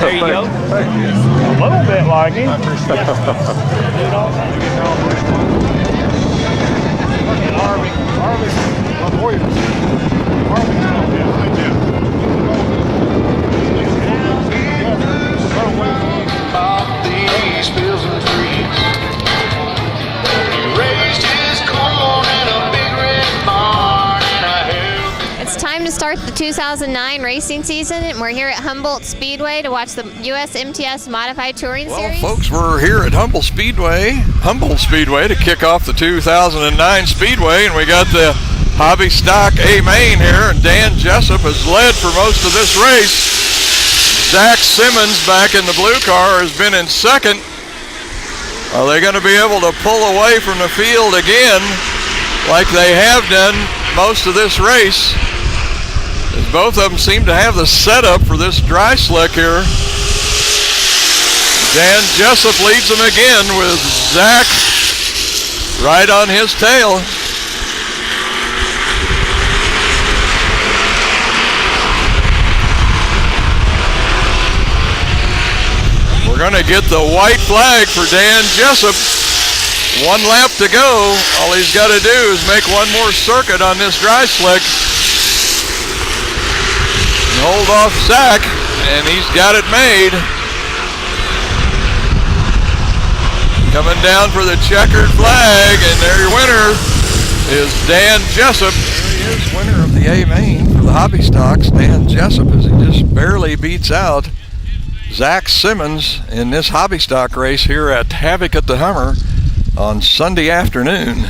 There you go. A little bit like him. It's time to start the 2009 racing season, and we're here at Humboldt Speedway to watch the US MTS Modified Touring Series. Well, folks, we're here at Humboldt Speedway to kick off the 2009 Speedway, and we got the Hobby Stock A main here, and Dan Jessup has led for most of this race. Zach Simmons back in the blue car has been in second. Are they going to be able to pull away from the field again like they have done most of this race? As both of them seem to have the setup for this dry slick here. Dan Jessup leads them again with Zach right on his tail. We're going to get the white flag for Dan Jessup. 1 lap to go. All he's got to do is make one more circuit on this dry slick. And hold off Zach, and he's got it made. Coming down for the checkered flag, and their winner is Dan Jessup. There he is, winner of the A main for the Hobby Stocks. Dan Jessup, as he just barely beats out Zach Simmons in this Hobby Stock race here at Havoc at the Hummer on Sunday afternoon.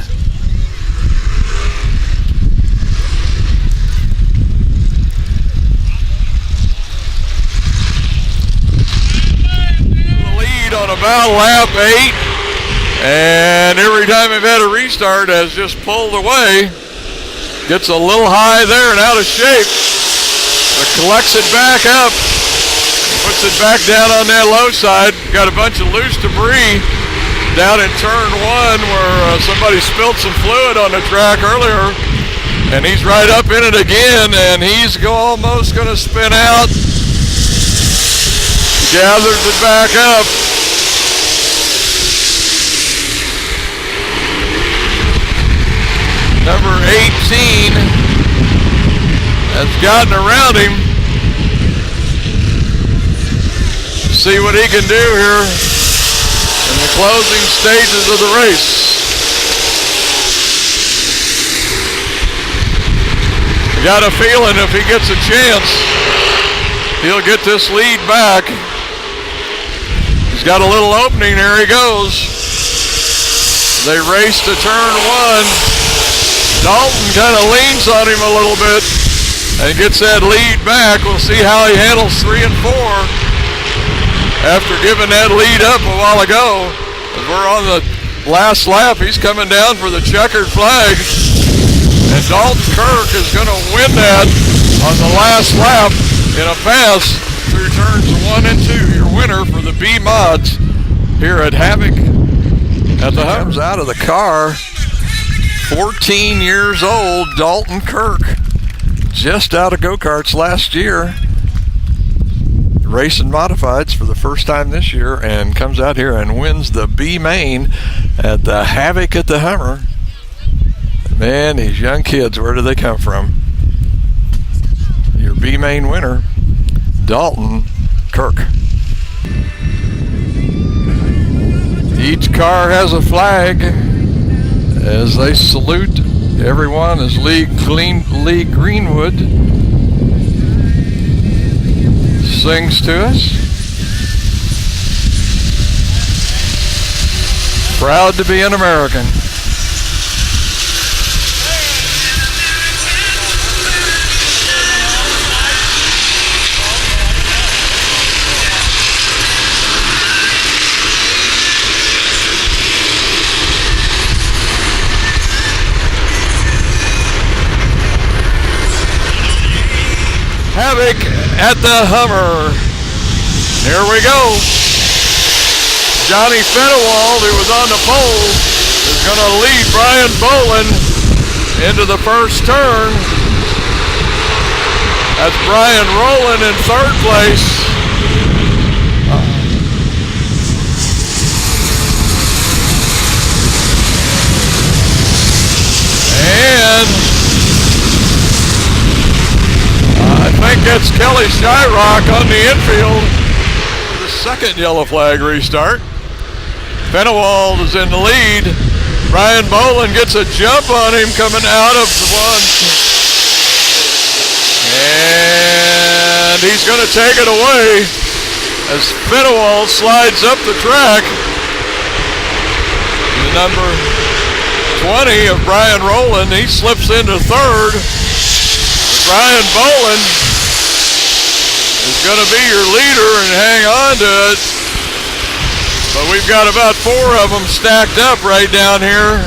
The lead on about lap 8, and every time we've had a restart has just pulled away. Gets a little high there and out of shape, but collects it back up. Puts it back down on that low side. Got a bunch of loose debris down in turn 1 where somebody spilled some fluid on the track earlier. And he's right up in it again, and he's almost going to spin out. Gathers it back up. Number 18 has gotten around him. See what he can do here in the closing stages of the race. I got a feeling if he gets a chance, he'll get this lead back. He's got a little opening, there he goes. They race to turn 1. Dalton kind of leans on him a little bit and gets that lead back. We'll see how he handles 3 and 4. After giving that lead up a while ago. As we're on the last lap, he's coming down for the checkered flag. And Dalton Kirk is going to win that on the last lap in a pass through turns 1 and 2. Your winner for the B Mods here at Havoc at the Hummer. Comes out of the car, 14 years old, Dalton Kirk. Just out of go-karts last year. Racing modifieds for the first time this year, and comes out here and wins the B main at the Havoc at the Hummer. Man, these young kids, where do they come from? Your B main winner, Dalton Kirk. Each car has a flag as they salute everyone as Lee Greenwood sings to us. Proud to be an American. Havoc at the Hummer. Here we go. Johnny Fenewald, who was on the pole, is going to lead Brian Boland into the first turn. That's Brian Rowland in third place. And I think that's Kelly Shyrock on the infield for the second yellow flag restart. Fenewald is in the lead. Brian Boland gets a jump on him coming out of the one. And he's going to take it away as Fenewald slides up the track. The number 20 of Brian Rowland, he slips into third. Brian Boland is going to be your leader and hang on to it. But we've got about 4 of them stacked up right down here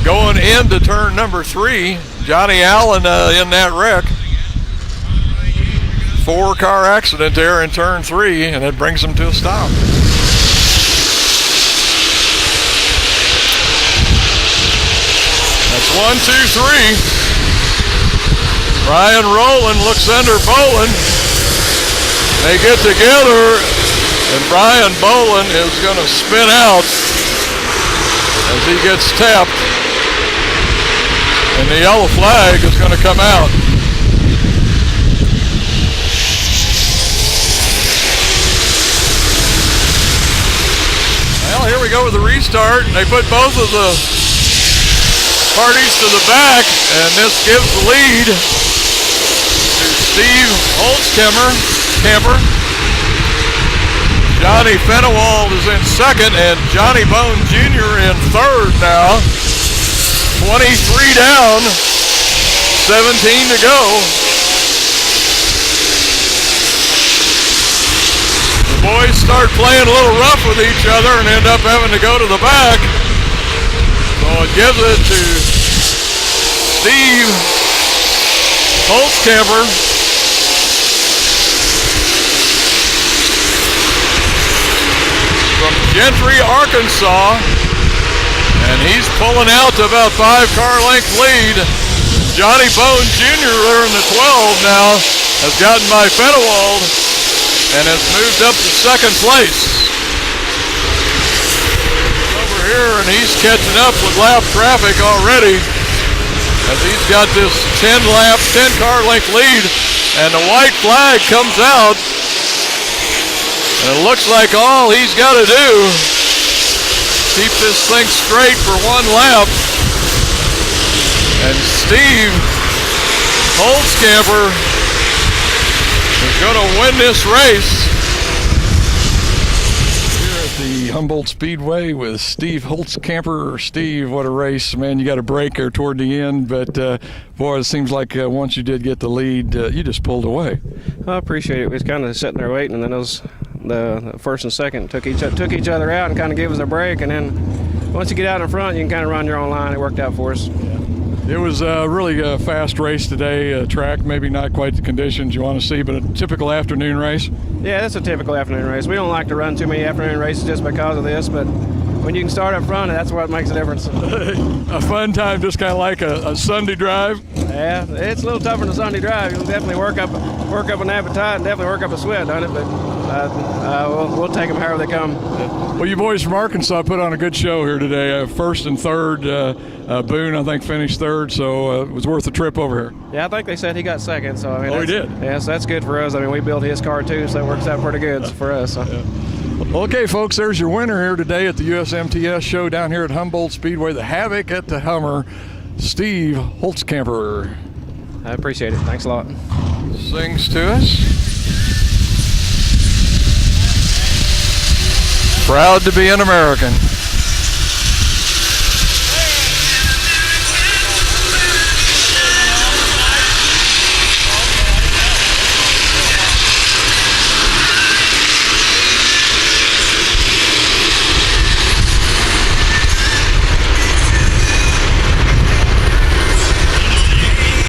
going into turn number 3. Johnny Allen in that wreck. 4-car accident there in turn 3, and it brings them to a stop. That's 1, 2, 3. Brian Rowland looks under Boland. They get together, and Brian Boland is going to spin out as he gets tapped. And the yellow flag is going to come out. Well, here we go with the restart. They put both of the parties to the back, and this gives the lead to Steve Holtzkamper. Johnny Fenewald is in second, and Johnny Bone Jr. in third now. 23 down, 17 to go. The boys start playing a little rough with each other and end up having to go to the back. So it gives it to Steve Holtzkamper. From Gentry, Arkansas, and he's pulling out to about 5-car length lead. Johnny Bone Jr. there in the 12 now has gotten by Fenewald and has moved up to second place. Over here, and he's catching up with lap traffic already as he's got this 10-car length lead, and the white flag comes out. And it looks like all he's got to do keep this thing straight for one lap. And Steve Holtzkamper is going to win this race. Here at the Humboldt Speedway with Steve Holtzkamper. Steve, what a race, man. You got a break there toward the end, but boy, it seems like once you did get the lead, you just pulled away. I appreciate it. We was kind of sitting there waiting, and then the first and second took each other out and kind of gave us a break, and then once you get out in front, you can kind of run your own line. It worked out for us. It was really a fast race today. Track maybe not quite the conditions you want to see, but a typical afternoon race. Yeah, that's a typical afternoon race. We don't like to run too many afternoon races just because of this, but when you can start up front, that's what makes a difference. A fun time, just kind of like a Sunday drive. Yeah, it's a little tougher than a Sunday drive. You'll definitely work up an appetite and definitely work up a sweat on it, but we'll take them however they come. Well, you boys from Arkansas put on a good show here today. First and third, Boone, I think, finished third, so it was worth the trip over here. Yeah, I think they said he got second, so I mean. He did? Yeah, so that's good for us. I mean, we built his car too, so that works out pretty good for us. So. Yeah. Okay, folks, there's your winner here today at the USMTS show down here at Humboldt Speedway, the Havoc at the Hummer, Steve Holtzkamper. I appreciate it. Thanks a lot. Sings to us. Proud to be an American.